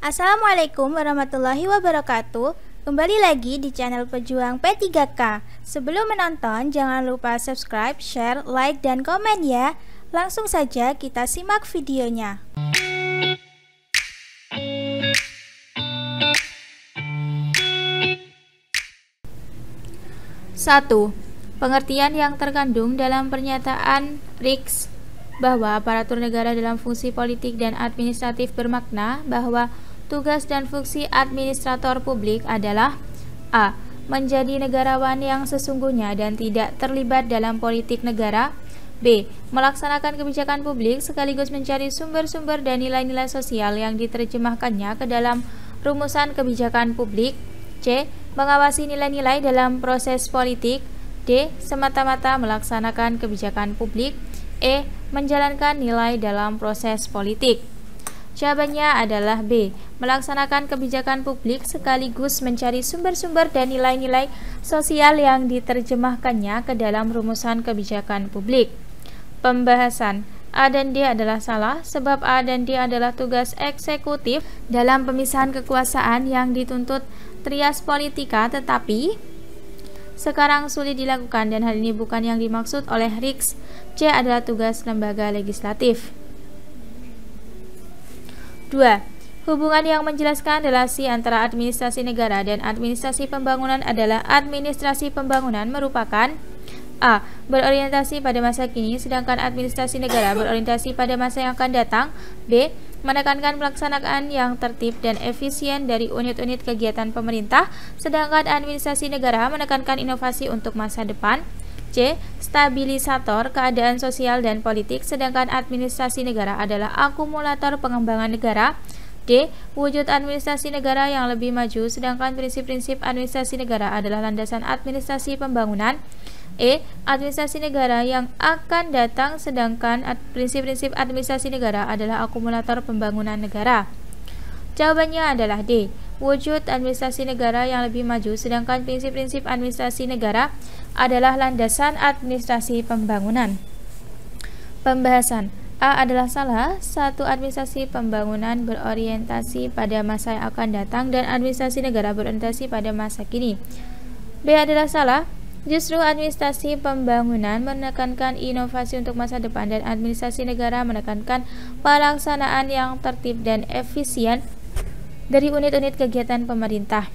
Assalamualaikum warahmatullahi wabarakatuh. Kembali lagi di channel Pejuang P3K. Sebelum menonton, jangan lupa subscribe, share, like, dan komen ya. Langsung saja kita simak videonya. 1. Pengertian yang terkandung dalam pernyataan Riggs bahwa aparatur negara dalam fungsi politik dan administratif bermakna bahwa tugas dan fungsi administrator publik adalah a. Menjadi negarawan yang sesungguhnya dan tidak terlibat dalam politik negara. B. Melaksanakan kebijakan publik sekaligus mencari sumber-sumber dan nilai-nilai sosial yang diterjemahkannya ke dalam rumusan kebijakan publik. C. Mengawasi nilai-nilai dalam proses politik. D. Semata-mata melaksanakan kebijakan publik. E. Menjalankan nilai dalam proses politik. Jawabannya adalah B. Melaksanakan kebijakan publik sekaligus mencari sumber-sumber dan nilai-nilai sosial yang diterjemahkannya ke dalam rumusan kebijakan publik. Pembahasan A dan D adalah salah sebab A dan D adalah tugas eksekutif dalam pemisahan kekuasaan yang dituntut trias politika, tetapi sekarang sulit dilakukan dan hal ini bukan yang dimaksud oleh Riggs. C adalah tugas lembaga legislatif. 2. Hubungan yang menjelaskan relasi antara administrasi negara dan administrasi pembangunan adalah administrasi pembangunan merupakan A. Berorientasi pada masa kini, sedangkan administrasi negara berorientasi pada masa yang akan datang. B. Menekankan pelaksanaan yang tertib dan efisien dari unit-unit kegiatan pemerintah, sedangkan administrasi negara menekankan inovasi untuk masa depan. C. Stabilisator keadaan sosial dan politik, sedangkan administrasi negara adalah akumulator pengembangan negara. D. Wujud administrasi negara yang lebih maju, sedangkan prinsip-prinsip administrasi negara adalah landasan administrasi pembangunan. E. Administrasi negara yang akan datang, sedangkan prinsip-prinsip administrasi negara adalah akumulator pembangunan negara. Jawabannya adalah D. Wujud administrasi negara yang lebih maju, sedangkan prinsip-prinsip administrasi negara adalah landasan administrasi pembangunan. Pembahasan A adalah salah. 1. Administrasi pembangunan berorientasi pada masa yang akan datang dan administrasi negara berorientasi pada masa kini. B adalah salah. Justru administrasi pembangunan menekankan inovasi untuk masa depan dan administrasi negara menekankan pelaksanaan yang tertib dan efisien dari unit-unit kegiatan pemerintah.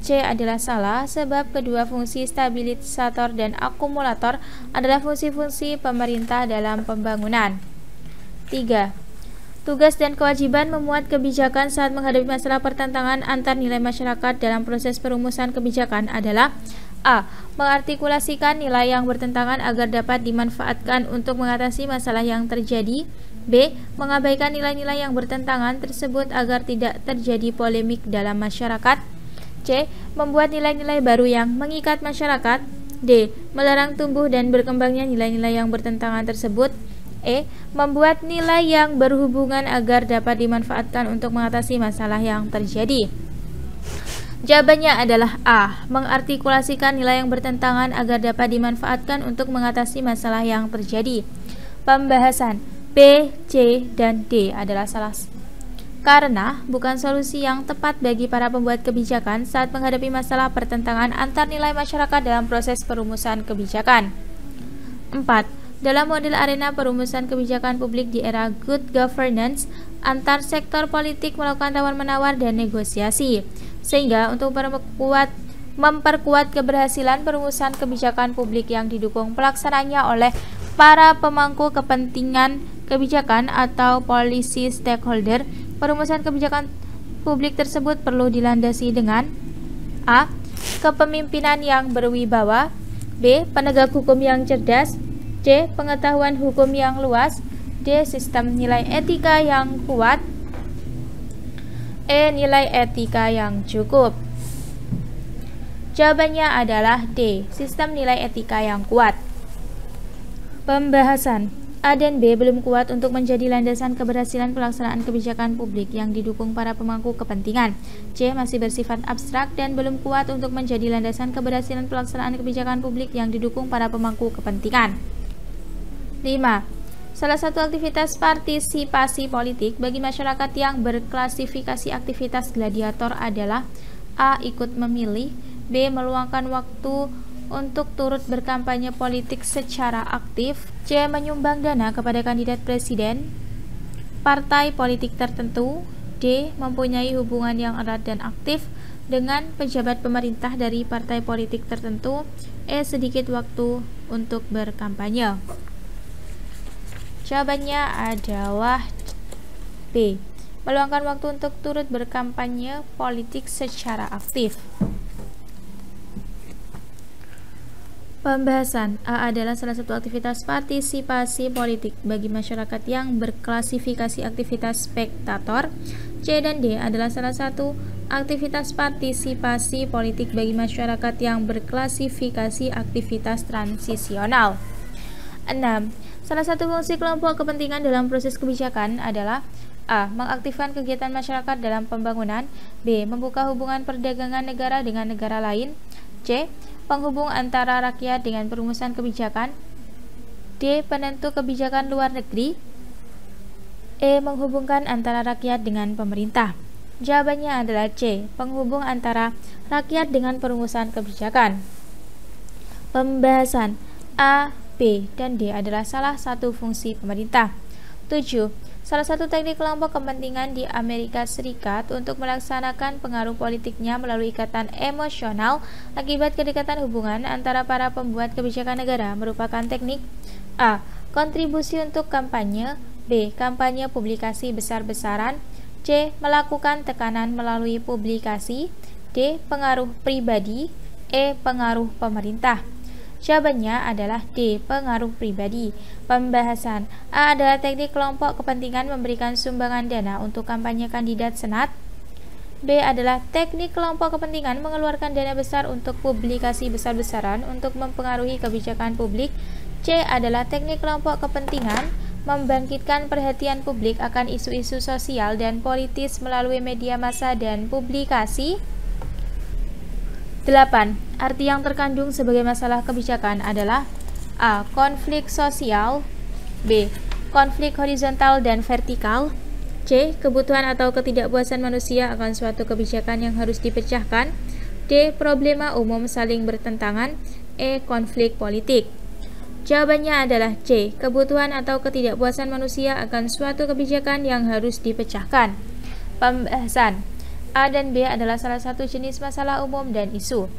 C adalah salah sebab kedua fungsi stabilisator dan akumulator adalah fungsi-fungsi pemerintah dalam pembangunan. 3. Tugas dan kewajiban memuat kebijakan saat menghadapi masalah pertentangan antar nilai masyarakat dalam proses perumusan kebijakan adalah A. Mengartikulasikan nilai yang bertentangan agar dapat dimanfaatkan untuk mengatasi masalah yang terjadi. B. Mengabaikan nilai-nilai yang bertentangan tersebut agar tidak terjadi polemik dalam masyarakat. C. Membuat nilai-nilai baru yang mengikat masyarakat. D. Melarang tumbuh dan berkembangnya nilai-nilai yang bertentangan tersebut. E. Membuat nilai yang berhubungan agar dapat dimanfaatkan untuk mengatasi masalah yang terjadi. Jawabannya adalah A. Mengartikulasikan nilai yang bertentangan agar dapat dimanfaatkan untuk mengatasi masalah yang terjadi. Pembahasan B, C, dan D adalah salah karena bukan solusi yang tepat bagi para pembuat kebijakan saat menghadapi masalah pertentangan antar nilai masyarakat dalam proses perumusan kebijakan. 4. Dalam model arena perumusan kebijakan publik di era good governance, antar sektor politik melakukan tawar-menawar dan negosiasi, sehingga untuk memperkuat keberhasilan perumusan kebijakan publik yang didukung pelaksanaannya oleh para pemangku kepentingan kebijakan atau policy stakeholder, perumusan kebijakan publik tersebut perlu dilandasi dengan A. Kepemimpinan yang berwibawa. B. Penegak hukum yang cerdas. C. Pengetahuan hukum yang luas. D. Sistem nilai etika yang kuat. E. Nilai etika yang cukup. Jawabannya adalah D. Sistem nilai etika yang kuat. Pembahasan A dan B belum kuat untuk menjadi landasan keberhasilan pelaksanaan kebijakan publik yang didukung para pemangku kepentingan. C. Masih bersifat abstrak dan belum kuat untuk menjadi landasan keberhasilan pelaksanaan kebijakan publik yang didukung para pemangku kepentingan. 5. salah satu aktivitas partisipasi politik bagi masyarakat yang berklasifikasi aktivitas gladiator adalah A. Ikut memilih, B. Meluangkan waktu untuk turut berkampanye politik secara aktif, C. Menyumbang dana kepada kandidat presiden, partai politik tertentu, D. Mempunyai hubungan yang erat dan aktif dengan pejabat pemerintah dari partai politik tertentu, E. Sedikit waktu untuk berkampanye. Jawabannya adalah B. Meluangkan waktu untuk turut berkampanye politik secara aktif. Pembahasan. A adalah salah satu aktivitas partisipasi politik bagi masyarakat yang berklasifikasi aktivitas spektator. C dan D adalah salah satu aktivitas partisipasi politik bagi masyarakat yang berklasifikasi aktivitas transisional. 6. Salah satu fungsi kelompok kepentingan dalam proses kebijakan adalah A. Mengaktifkan kegiatan masyarakat dalam pembangunan, B. Membuka hubungan perdagangan negara dengan negara lain, C. Penghubung antara rakyat dengan perumusan kebijakan, D. Penentu kebijakan luar negeri, E. Menghubungkan antara rakyat dengan pemerintah. Jawabannya adalah C. Penghubung antara rakyat dengan perumusan kebijakan. Pembahasan. A, B, dan D adalah salah satu fungsi pemerintah. 7. Salah satu teknik kelompok kepentingan di Amerika Serikat untuk melaksanakan pengaruh politiknya melalui ikatan emosional akibat kedekatan hubungan antara para pembuat kebijakan negara merupakan teknik A. Kontribusi untuk kampanye, B. Kampanye publikasi besar-besaran, C. Melakukan tekanan melalui publikasi, D. Pengaruh pribadi, E. Pengaruh pemerintah. Jawabannya adalah D. Pengaruh pribadi. Pembahasan. A adalah teknik kelompok kepentingan memberikan sumbangan dana untuk kampanye kandidat senat. B adalah teknik kelompok kepentingan mengeluarkan dana besar untuk publikasi besar-besaran untuk mempengaruhi kebijakan publik. C adalah teknik kelompok kepentingan membangkitkan perhatian publik akan isu-isu sosial dan politis melalui media massa dan publikasi. 8. Arti yang terkandung sebagai masalah kebijakan adalah A. Konflik sosial, B. Konflik horizontal dan vertikal, C. Kebutuhan atau ketidakpuasan manusia akan suatu kebijakan yang harus dipecahkan, D. Problema umum saling bertentangan, E. Konflik politik. Jawabannya adalah C. Kebutuhan atau ketidakpuasan manusia akan suatu kebijakan yang harus dipecahkan. Pembahasan. A dan B adalah salah satu jenis masalah umum dan isu.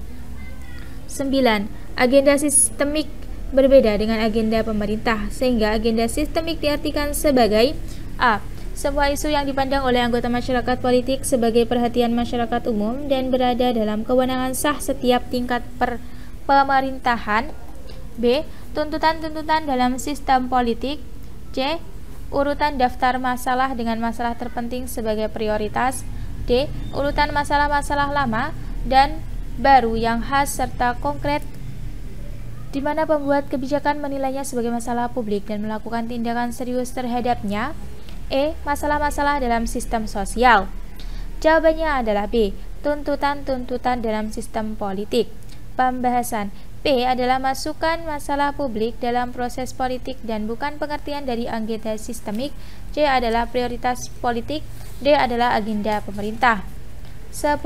9. Agenda sistemik berbeda dengan agenda pemerintah, sehingga agenda sistemik diartikan sebagai A. Semua isu yang dipandang oleh anggota masyarakat politik sebagai perhatian masyarakat umum dan berada dalam kewenangan sah setiap tingkat pemerintahan. B. Tuntutan-tuntutan dalam sistem politik. C. Urutan daftar masalah dengan masalah terpenting sebagai prioritas. D. Urutan masalah-masalah lama dan baru yang khas serta konkret di mana pembuat kebijakan menilainya sebagai masalah publik dan melakukan tindakan serius terhadapnya. E. Masalah-masalah dalam sistem sosial. Jawabannya adalah B. Tuntutan-tuntutan dalam sistem politik. Pembahasan. P adalah masukan masalah publik dalam proses politik dan bukan pengertian dari agenda sistemik. C adalah prioritas politik. D adalah agenda pemerintah. 10.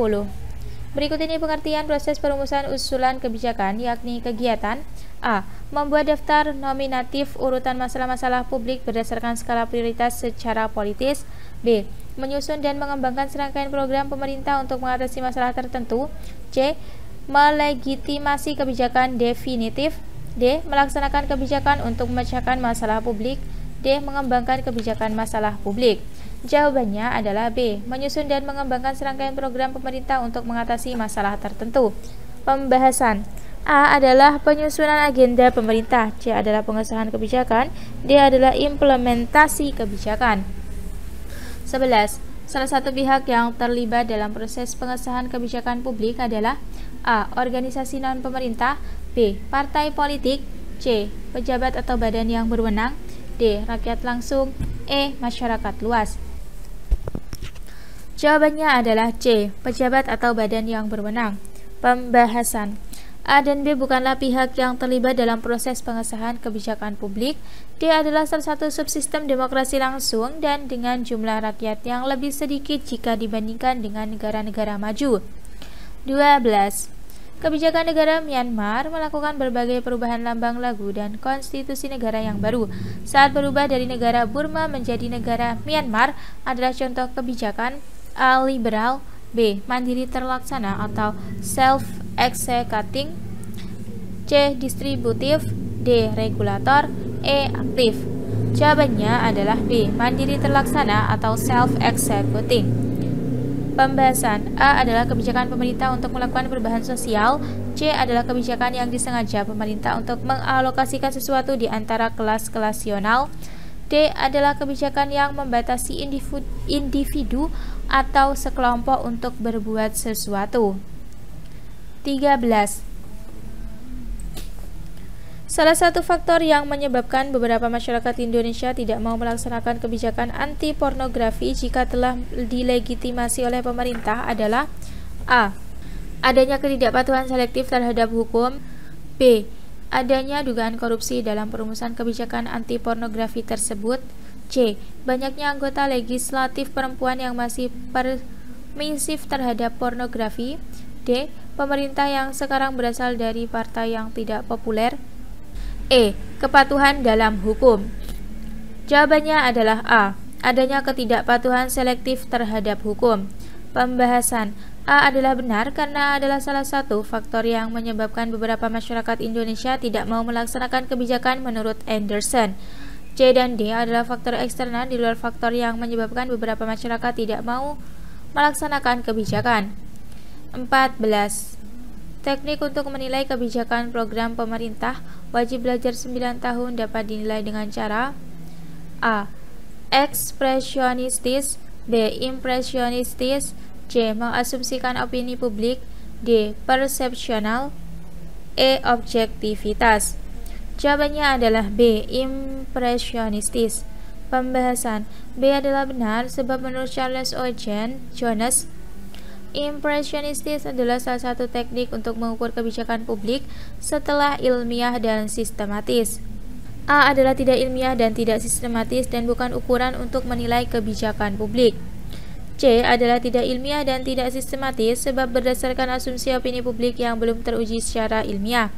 Berikut ini pengertian proses perumusan usulan kebijakan, yakni kegiatan A. Membuat daftar nominatif urutan masalah-masalah publik berdasarkan skala prioritas secara politis. B. Menyusun dan mengembangkan serangkaian program pemerintah untuk mengatasi masalah tertentu. C. Melegitimasi kebijakan definitif. D. Melaksanakan kebijakan untuk memecahkan masalah publik. D. Mengembangkan kebijakan masalah publik. Jawabannya adalah B. Menyusun dan mengembangkan serangkaian program pemerintah untuk mengatasi masalah tertentu. Pembahasan. A adalah penyusunan agenda pemerintah. C adalah pengesahan kebijakan. D adalah implementasi kebijakan. 11. Salah satu pihak yang terlibat dalam proses pengesahan kebijakan publik adalah A. Organisasi non-pemerintah. B. Partai politik. C. Pejabat atau badan yang berwenang. D. Rakyat langsung. E. Masyarakat luas. Jawabannya adalah C. Pejabat atau badan yang berwenang. Pembahasan. A dan B bukanlah pihak yang terlibat dalam proses pengesahan kebijakan publik. D adalah salah satu subsistem demokrasi langsung dan dengan jumlah rakyat yang lebih sedikit jika dibandingkan dengan negara-negara maju. 12. Kebijakan negara Myanmar melakukan berbagai perubahan lambang lagu dan konstitusi negara yang baru. Saat berubah dari negara Burma menjadi negara Myanmar adalah contoh kebijakan: A. Liberal, B. Mandiri terlaksana atau self-executing, C. Distributif, D. Regulator, E. Aktif. Jawabannya adalah B. Mandiri terlaksana atau self-executing. Pembahasan: A adalah kebijakan pemerintah untuk melakukan perubahan sosial, C adalah kebijakan yang disengaja pemerintah untuk mengalokasikan sesuatu di antara kelas nasional, D adalah kebijakan yang membatasi individu atau sekelompok untuk berbuat sesuatu. 13. Salah satu faktor yang menyebabkan beberapa masyarakat Indonesia tidak mau melaksanakan kebijakan anti pornografi jika telah dilegitimasi oleh pemerintah adalah: A. Adanya ketidakpatuhan selektif terhadap hukum, B. Adanya dugaan korupsi dalam perumusan kebijakan anti pornografi tersebut, C. Banyaknya anggota legislatif perempuan yang masih permisif terhadap pornografi, D. Pemerintah yang sekarang berasal dari partai yang tidak populer, E. Kepatuhan dalam hukum. Jawabannya adalah A. Adanya ketidakpatuhan selektif terhadap hukum. Pembahasan: A adalah benar karena adalah salah satu faktor yang menyebabkan beberapa masyarakat Indonesia tidak mau melaksanakan kebijakan menurut Anderson. C dan D adalah faktor eksternal di luar faktor yang menyebabkan beberapa masyarakat tidak mau melaksanakan kebijakan. 14. Teknik untuk menilai kebijakan program pemerintah. Wajib belajar 9 tahun dapat dinilai dengan cara: A. Ekspresionistis, B. Impresionistis, C. Mengasumsikan opini publik, D. Persepsional, E. Objektivitas. Jawabannya adalah B. Impresionistis. Pembahasan: B adalah benar sebab menurut Charles O. Jones, impresionistis adalah salah satu teknik untuk mengukur kebijakan publik setelah ilmiah dan sistematis. A adalah tidak ilmiah dan tidak sistematis dan bukan ukuran untuk menilai kebijakan publik. C adalah tidak ilmiah dan tidak sistematis sebab berdasarkan asumsi opini publik yang belum teruji secara ilmiah.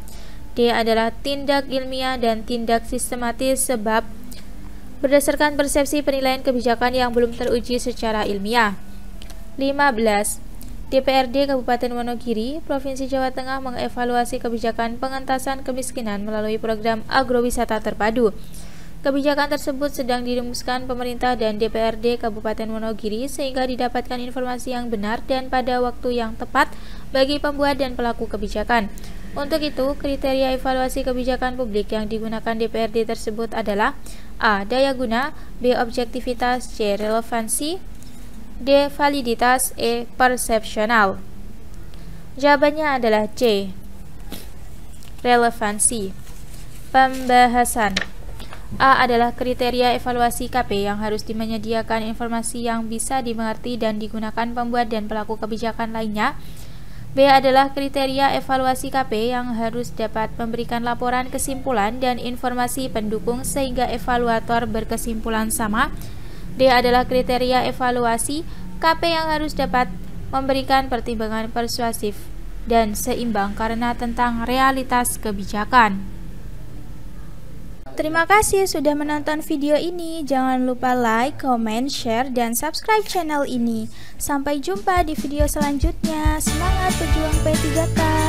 D adalah tindak ilmiah dan tindak sistematis sebab berdasarkan persepsi penilaian kebijakan yang belum teruji secara ilmiah. 15. DPRD Kabupaten Wonogiri, Provinsi Jawa Tengah mengevaluasi kebijakan pengentasan kemiskinan melalui program agrowisata terpadu. Kebijakan tersebut sedang dirumuskan pemerintah dan DPRD Kabupaten Wonogiri sehingga didapatkan informasi yang benar dan pada waktu yang tepat bagi pembuat dan pelaku kebijakan. Untuk itu, kriteria evaluasi kebijakan publik yang digunakan DPRD tersebut adalah: A. Daya guna, B. Objektivitas, C. Relevansi, D. Validitas, E. Persepsional. Jawabannya adalah C. Relevansi. Pembahasan: A adalah kriteria evaluasi KP yang harus menyediakan informasi yang bisa dimengerti dan digunakan pembuat dan pelaku kebijakan lainnya. B adalah kriteria evaluasi KP yang harus dapat memberikan laporan kesimpulan dan informasi pendukung sehingga evaluator berkesimpulan sama. D adalah kriteria evaluasi KP yang harus dapat memberikan pertimbangan persuasif dan seimbang karena tentang realitas kebijakan. Terima kasih sudah menonton video ini. Jangan lupa like, comment, share, dan subscribe channel ini. Sampai jumpa di video selanjutnya. Semangat pejuang P3K!